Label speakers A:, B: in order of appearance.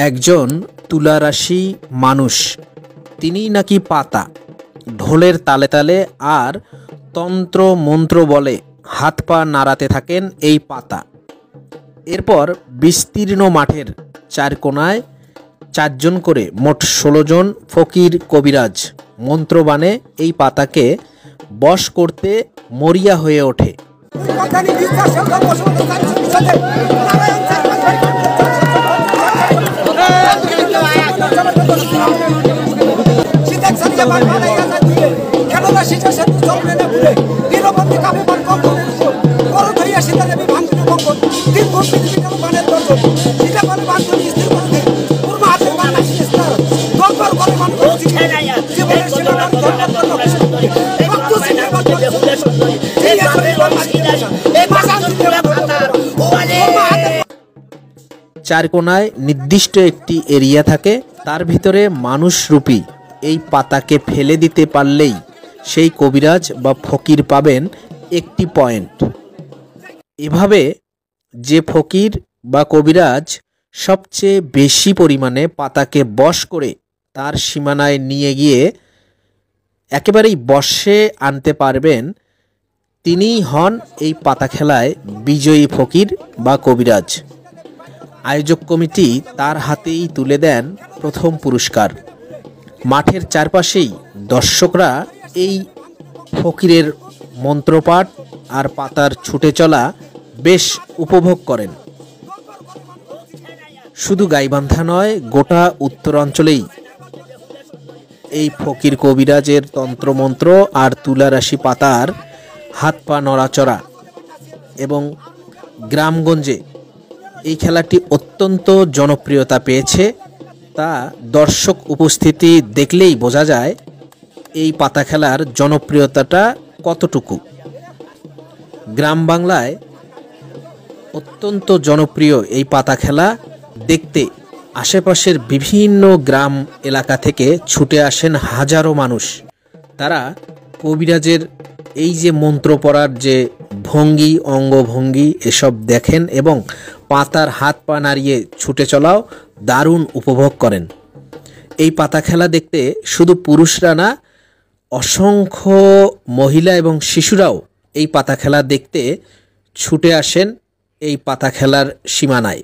A: একজন তুলারাশি মানুষ, তিনি নাকি পাতা ঢোলের তালে তালে আর তন্ত্র মন্ত্র বলে হাত পা নাড়াতে থাকেন এই পাতা। এরপর বিস্তীর্ণ মাঠের চার কোনায় চারজন করে মোট 16 জন ফকির কবিরাজ মন্ত্রবাণে এই পাতাকে বশ করতে মরিয়া হয়ে ওঠে। চার কোনায় নির্দিষ্ট একটি এরিয়া থাকে, তার ভিতরে মানুষরূপী এই পাতাকে ফেলে দিতে পারলেই সেই কবিরাজ বা ফকির পাবেন একটি পয়েন্ট। এভাবে যে ফকির বা কবিরাজ সবচেয়ে বেশি পরিমাণে পাতাকে বশ করে তার সীমানায় নিয়ে গিয়ে একেবারেই বশে আনতে পারবেন, তিনিই হন এই পাতা খেলায় বিজয়ী ফকির বা কবিরাজ। আয়োজক কমিটি তার হাতেই তুলে দেন প্রথম পুরস্কার। মাঠের চারপাশেই দর্শকরা এই ফকিরের মন্ত্রপাঠ আর পাতার ছুটে চলা বেশ উপভোগ করেন। শুধু গাইবান্ধা নয়, গোটা উত্তরাঞ্চলেই এই ফকির কবিরাজের তন্ত্রমন্ত্র আর তুলারাশি পাতার হাত পা নড়াচড়া এবং গ্রামগঞ্জে এই খেলাটি অত্যন্ত জনপ্রিয়তা পেয়েছে। তা দর্শক উপস্থিতি দেখলেই বোঝা যায় এই পাতা খেলার জনপ্রিয়তাটা কতটুকু। গ্রাম বাংলায় অত্যন্ত জনপ্রিয় এই পাতা খেলা দেখতে আশেপাশের বিভিন্ন গ্রাম এলাকা থেকে ছুটে আসেন হাজারো মানুষ। তারা কবিরাজের এই যে মন্ত্র পড়ার যে ভঙ্গি, অঙ্গভঙ্গি এসব দেখেন এবং পাতার হাত পা নাড়িয়ে ছুটে চলাও দারুণ উপভোগ করেন। এই পাতা খেলা দেখতে শুধু পুরুষরা না, অসংখ্য মহিলা এবং শিশুরাও এই পাতা খেলা দেখতে ছুটে আসেন এই পাতা খেলার সীমানায়।